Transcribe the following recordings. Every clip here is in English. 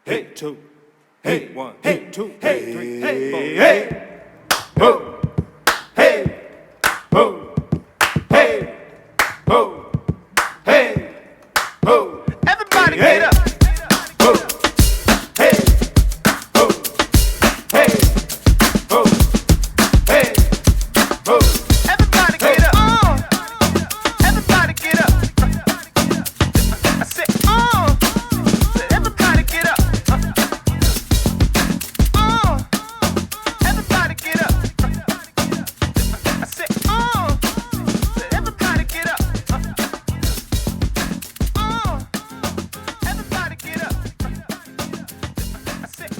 Hey, two. Hey, one. Hey, two. Hey, three. Hey, four. Hey. Ho. Hey. Ho. Hey. Ho. Hey. Ho. Everybody Hey. get up. Ho. Hey. Ho. Hey. Ho. Hey. Ho. Everybody get up. Everybody get up. I said, everybody get up. Everybody get up. I said, everybody get up. Everybody get up. I said,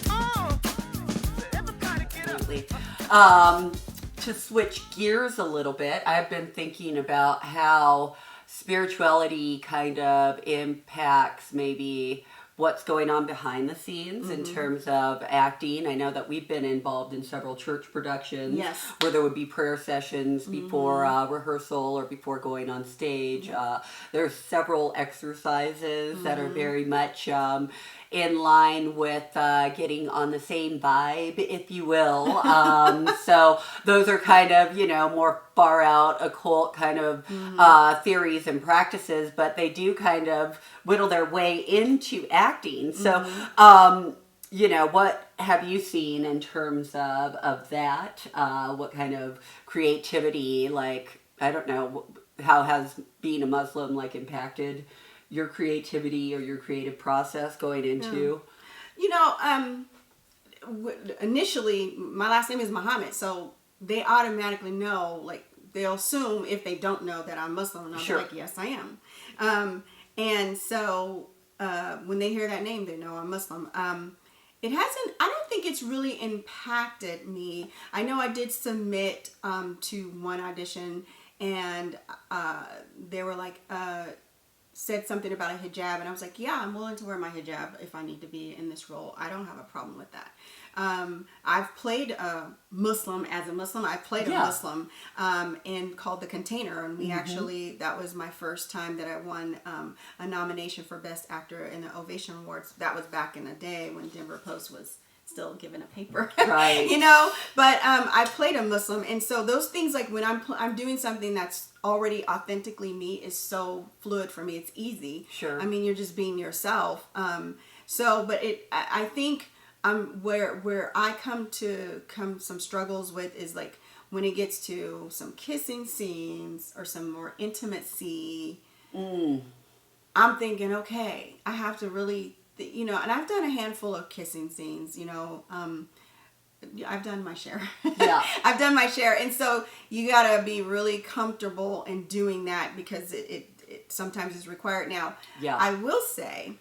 everybody get up. Absolutely. To switch gears a little bit, I've been thinking about how spirituality kind of impacts maybe what's going on behind the scenes in terms of acting. I know that we've been involved in several church productions Yes. where there would be prayer sessions before rehearsal or before going on stage. There's several exercises that are very much in line with getting on the same vibe, if you will. So those are kind of, more far out occult kind of theories and practices, but they do kind of whittle their way into acting. So, what have you seen in terms of that? What kind of creativity, I don't know, how has being a Muslim impacted your creativity or your creative process going into? Initially, my last name is Muhammad, so they automatically know, they'll assume if they don't know that I'm Muslim, and I'm Sure. like, yes, I am. And so when they hear that name, they know I'm Muslim. I don't think it's really impacted me. I know I did submit to one audition, and they were said something about a hijab, and I was like, yeah, I'm willing to wear my hijab if I need to be in this role. I don't have a problem with that. I've played a Muslim as a Muslim. I played a Muslim in called The Container, and we actually, that was my first time that I won a nomination for Best Actor in the Ovation Awards. That was back in the day when Denver Post was still given a paper, Right? But I played a Muslim, and so those things, when I'm doing something that's already authentically me, is so fluid for me. It's easy. Sure. I mean, you're just being yourself. I think where I come some struggles with is when it gets to some kissing scenes or some more intimacy. I'm thinking, okay, I have to really. And I've done a handful of kissing scenes, I've done my share. Yeah. I've done my share. And so you got to be really comfortable in doing that because it sometimes is required. Now, Yeah. I will say,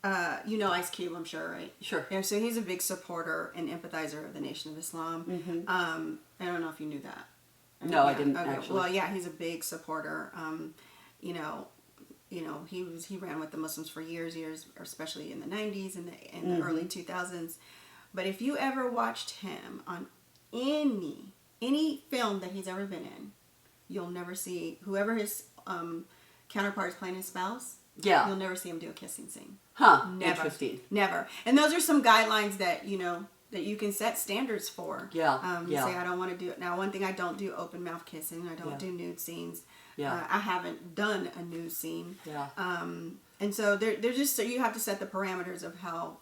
Ice Cube, I'm sure, right? Sure. Yeah, so he's a big supporter and empathizer of the Nation of Islam. I don't know if you knew that. No, I didn't actually. Well, yeah, he's a big supporter. He ran with the Muslims for years, especially in the 90s and the early 2000s. But if you ever watched him on any film that he's ever been in, you'll never see whoever his counterpart is playing his spouse. Yeah. You'll never see him do a kissing scene. Huh. Never. Interesting. Never. And those are some guidelines that that you can set standards for. Yeah. You say, I don't want to do it. Now, one thing, I don't do open mouth kissing. I don't do nude scenes. Yeah. I haven't done a nude scene. Yeah. And so they're just, so you have to set the parameters of how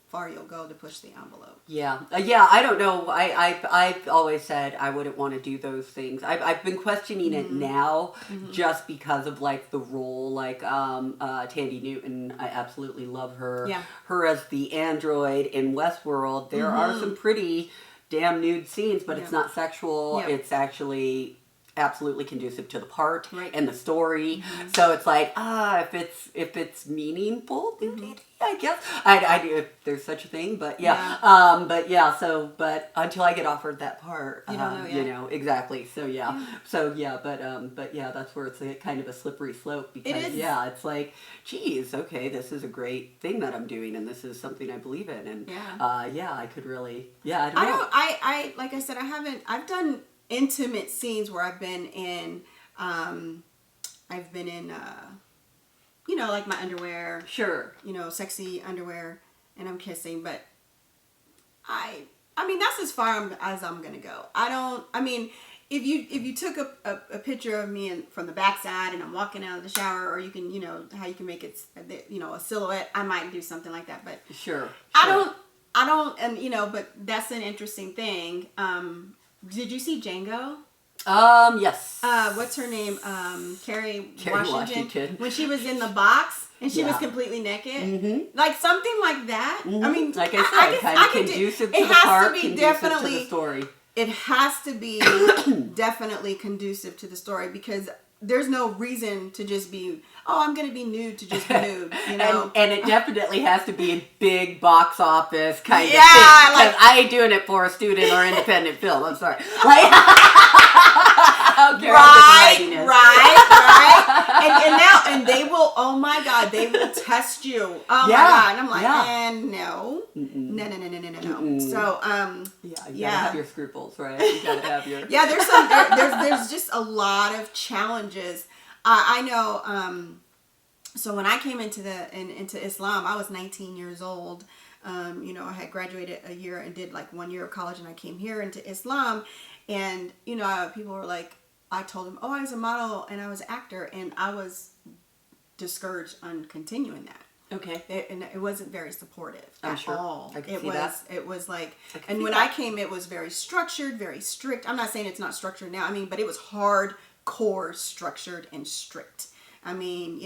far you'll go to push the envelope. Yeah. I don't know. I've always said I wouldn't want to do those things. I've been questioning it now just because of the role, Tandy Newton. I absolutely love her. Yeah. Her as the android in Westworld. There are some pretty damn nude scenes, but it's not sexual. Yeah. It's actually absolutely conducive to the part Right. and the story. So it's if it's meaningful, I guess I do, if there's such a thing. But but until I get offered that part, You don't know yet. exactly. So but that's where it's kind of a slippery slope because It is. it's geez, okay, this is a great thing that I'm doing, and this is something I believe in, and I could really, I don't know. I like I said, I've done intimate scenes where I've been in my underwear. Sure. Sexy underwear. and I'm kissing, but I mean, that's as far as I'm gonna go. If you took a picture of me from the backside and I'm walking out of the shower, or you can, how you can make it, a silhouette, I might do something like that. But Sure. I don't, and but that's an interesting thing. Did you see Django? Yes. What's her name? Carrie Kerry Washington. When she was in the box and she was completely naked, like something like that. I mean, like I said, kind of conducive to the part, conducive to the story. It has to be definitely conducive to the story, because there's no reason to just be, I'm going to be nude to just be nude, and it definitely has to be a big box office kind of thing. Like, because I ain't doing it for a student or independent film. I'm sorry. Like, right. And they will, oh my God, they will test you. Oh my God. And I'm like, no. So, you gotta have your scruples, right? You gotta have your... there's just a lot of challenges. I know, so when I came into Islam, I was 19 years old. I had graduated a year and did like 1 year of college, and I came here into Islam, and, people were like, I told them, I was a model and I was an actor, and I was discouraged on continuing that. Okay. It wasn't very supportive at all. I can see that. It was like, and when I came, it was very structured, very strict. I'm not saying it's not structured now. I mean, but it was hardcore structured and strict. I mean,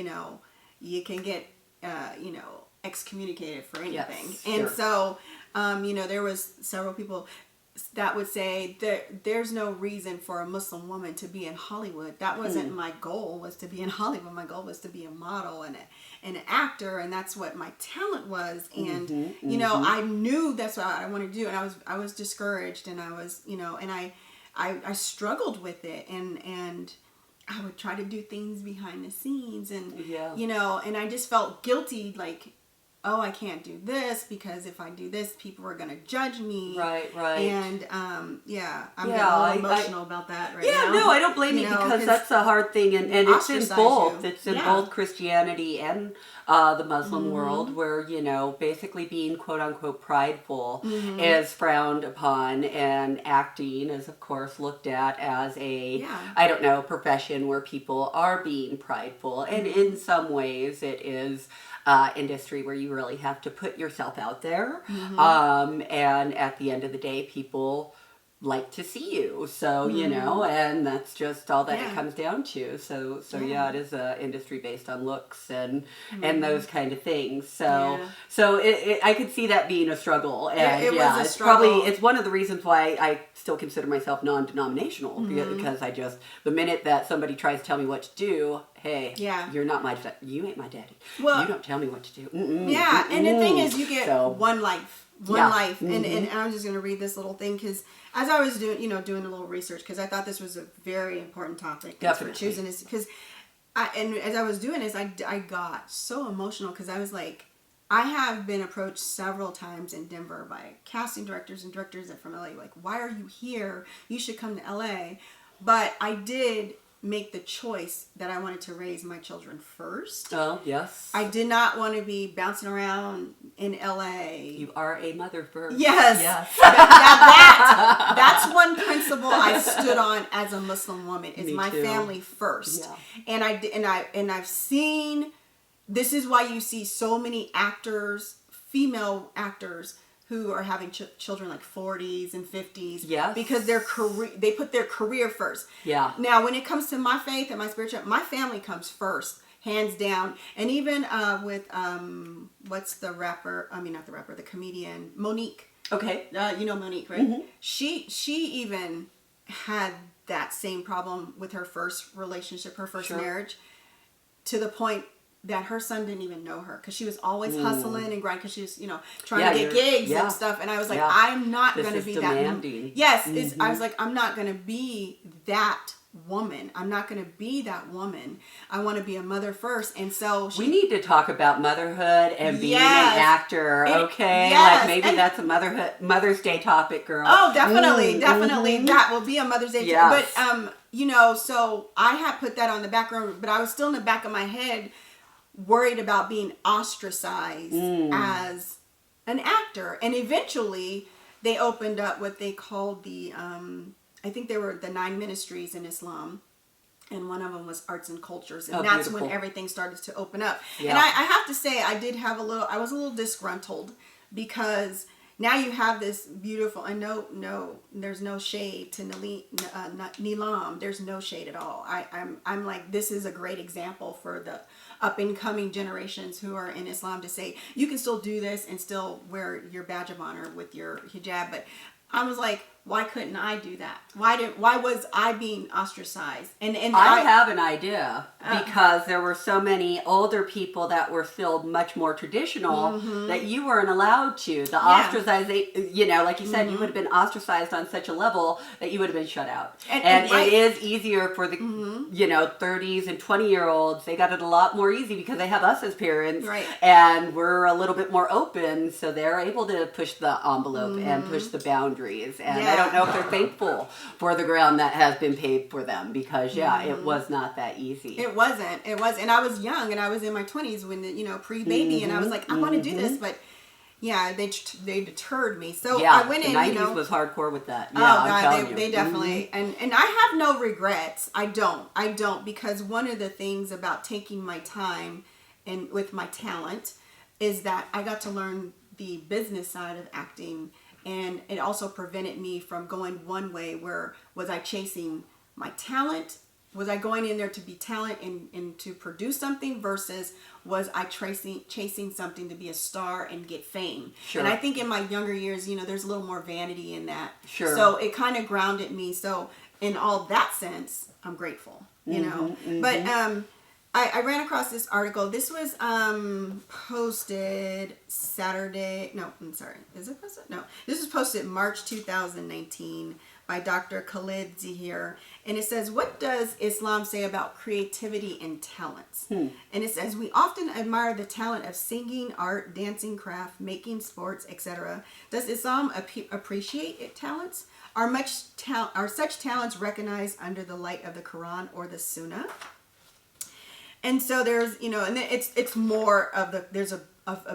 you can get, excommunicated for anything. Yes, and sure. so, there was several people that would say that there's no reason for a Muslim woman to be in Hollywood. That wasn't my goal, was to be in Hollywood. My goal was to be a model and an actor, and that's what my talent was. And I knew that's what I wanted to do, and I was discouraged, and I was, and I struggled with it, and I would try to do things behind the scenes, and and I just felt guilty, like, I can't do this, because if I do this, people are going to judge me. Right. And, I'm getting a little emotional about that right now. No, I don't blame you, because that's a hard thing, and it's in both. It's in both Christianity and the Muslim world, where, basically being quote-unquote prideful is frowned upon, and acting is, of course, looked at as a, profession where people are being prideful, and in some ways it is industry where you really have to put yourself out there. And at the end of the day, people like to see you. So, and that's just all that it comes down to. So it is a industry based on looks and those kind of things. So I could see that being a struggle. And it was a struggle. Probably, it's one of the reasons why I still consider myself non-denominational, because the minute that somebody tries to tell me what to do, hey, you're not my, you ain't my daddy. Well, you don't tell me what to do. And the thing is, you get one life. Life. And I'm just going to read this little thing, because as I was doing a little research, because I thought this was a very important topic. Definitely. For choosing this, because as I was doing this, I got so emotional, because I was like, I have been approached several times in Denver by casting directors and directors from LA, like, why are you here? You should come to LA. But I did make the choice that I wanted to raise my children first. Oh, yes. I did not want to be bouncing around in LA. You are a mother first. Yes. That's one principle I stood on as a Muslim woman, is my family first. Yeah. And I've seen, this is why you see so many actors, female actors, who are having children like 40s and 50s. Yes. Because they put their career first. Yeah. Now, when it comes to my faith and my spirituality, my family comes first, hands down. And even with, what's the rapper? I mean, not the rapper, the comedian, Monique. Okay. You know Monique, right? She even had that same problem with her first relationship, her first marriage, to the point that her son didn't even know her, because she was always hustling and grinding, because she was, trying to get gigs and stuff. And I was like, I'm not going to be demanding. that. Yes. I was like, I'm not going to be that woman. I'm not going to be that woman. I want to be a mother first. And so we need to talk about motherhood and being an actor. Okay. Like maybe that's a Mother's Day topic, girl. Oh, definitely. That will be a Mother's Day. Yes. But, so I had put that on the background, but I was still in the back of my head worried about being ostracized as an actor, and eventually they opened up what they called the I think they were the 9 ministries in Islam, and one of them was arts and cultures, and that's when beautiful. everything started to open up. Yeah. And I have to say, I was a little disgruntled, because now you have this beautiful, and no, there's no shade to Neelam. There's no shade at all. I'm like, this is a great example for the up and coming generations who are in Islam to say, you can still do this and still wear your badge of honor with your hijab. But I was like, why couldn't I do that? Why was I being ostracized? And I have an idea, because there were so many older people that were still much more traditional that you weren't allowed to. The ostracization, like you said, you would have been ostracized on such a level that you would have been shut out. And it is easier for the 30s and 20-year-olds. They got it a lot more easy because they have us as parents, Right. and we're a little bit more open, so they're able to push the envelope and push the boundaries. And I don't know if they're thankful for the ground that has been paved for them, because it was not that easy. It wasn't. And I was young, and I was in my 20s when pre-baby, and I was like, I want to do this, but they deterred me. So I went the in. 90s was hardcore with that. Oh God, they definitely. And I have no regrets. I don't, because one of the things about taking my time and with my talent is that I got to learn the business side of acting. And it also prevented me from going one way, where was I chasing my talent? Was I going in there to be talent and to produce something, versus was I chasing something to be a star and get fame? Sure. And I think in my younger years, there's a little more vanity in that. Sure. So it kind of grounded me. So in all that sense, I'm grateful, But I ran across this article. This was posted Saturday. No, I'm sorry. Is it posted? No. This was posted March 2019 by Dr. Khalid Zahir. And it says, what does Islam say about creativity and talents? And it says, we often admire the talent of singing, art, dancing, craft, making sports, etc. Does Islam appreciate its talents? Are such talents recognized under the light of the Quran or the Sunnah? And so there's, and it's more of there's a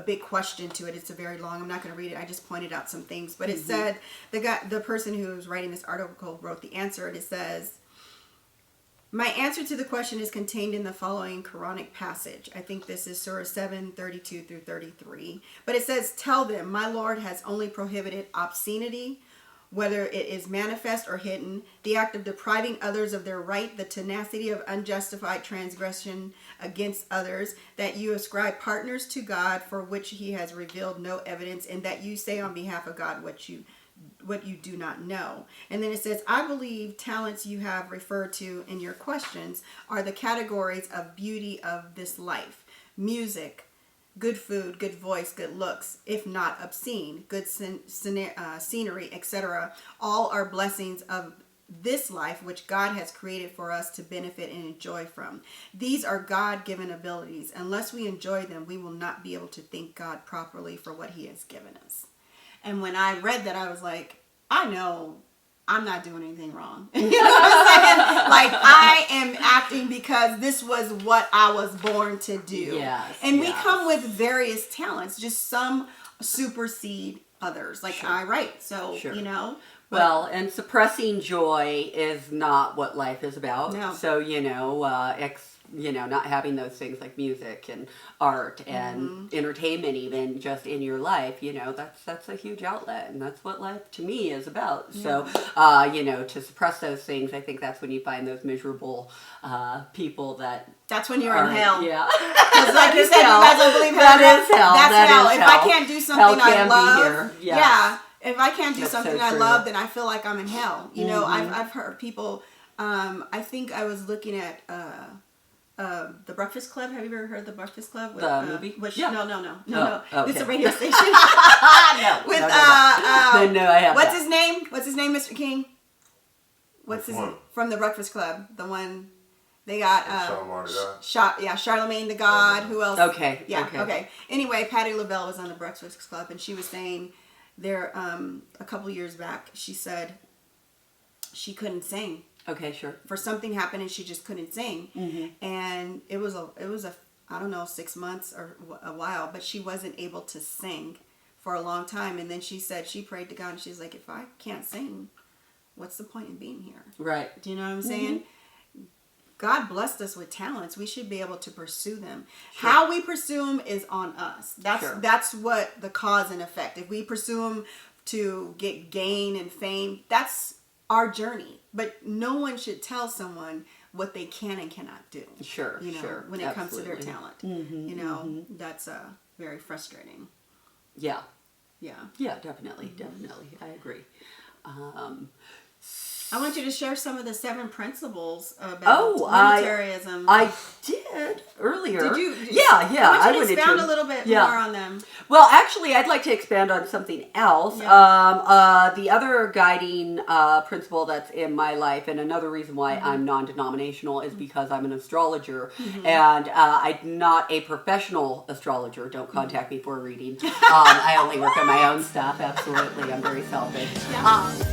big question to it. It's a very long, I'm not going to read it. I just pointed out some things, but it said, the person who was writing this article wrote the answer, and it says, my answer to the question is contained in the following Quranic passage. I think this is Surah 7, 32 through 33. But it says, tell them, my Lord has only prohibited obscenity, whether it is manifest or hidden, the act of depriving others of their right, the tenacity of unjustified transgression against others, that you ascribe partners to God for which he has revealed no evidence, and that you say on behalf of God what you do not know. And then it says, I believe talents you have referred to in your questions are the categories of beauty of this life: music, good food, good voice, good looks, if not obscene, good scenery, etc. All are blessings of this life which God has created for us to benefit and enjoy from. These are God-given abilities. Unless we enjoy them, we will not be able to thank God properly for what he has given us. And when I read that, I was like, I know I'm not doing anything wrong. You know what I'm saying? Like, I am acting because this was what I was born to do. Yes, and we yes. come with various talents. Just some supersede others. Like, I write. So, Sure. But, and suppressing joy is not what life is about. No. So, not having those things like music and art and entertainment, even just in your life, that's a huge outlet, and that's what life to me is about. Yeah. So, to suppress those things, I think that's when you find those miserable people that's when you're in hell. Yeah. Because like you said, you guys don't believe hell. That is hell. That's hell. Is If hell. I can't do something I love, yes. yeah. If I can't do That's something so I true. love, then I feel like I'm in hell. I've heard people. I think I was looking at The Breakfast Club. Have you ever heard The Breakfast Club? With, The movie? Yeah. No. Okay. It's a radio station. No. With No, I haven't. What's his name? What's his name, Mr. King? What's his one? from The Breakfast Club? The one they got. Charlamagne Charlamagne the God. Who else? Okay. Yeah. Okay. Anyway, Patti LaBelle was on The Breakfast Club, and she was saying there a couple years back. She said she couldn't sing. Okay, sure. For something happened and she just couldn't sing. And it was a I don't know, 6 months or a while, but she wasn't able to sing for a long time. And then she said she prayed to God and she's like, if I can't sing, what's the point in being here? Right. Do you know what I'm saying? God blessed us with talents. We should be able to pursue them. How we pursue them is on us. That's what the cause and effect. If we pursue them to get gain and fame, that's our journey. But no one should tell someone what they can and cannot do. Sure, You know, sure. when it comes to their Absolutely. talent. You know, that's very frustrating. Yeah. Yeah. Yeah, definitely. I agree. I want you to share some of the 7 principles about Unitarianism. I did earlier. Did you? Yeah. I want you to expound to. a little bit Yeah. more on them. Well, actually, I'd like to expand on something else. Yeah. The other guiding principle that's in my life, and another reason why I'm non-denominational, is because I'm an astrologer, and I'm not a professional astrologer. Don't contact me for a reading. I only work on my own stuff. Absolutely, I'm very selfish. Yeah.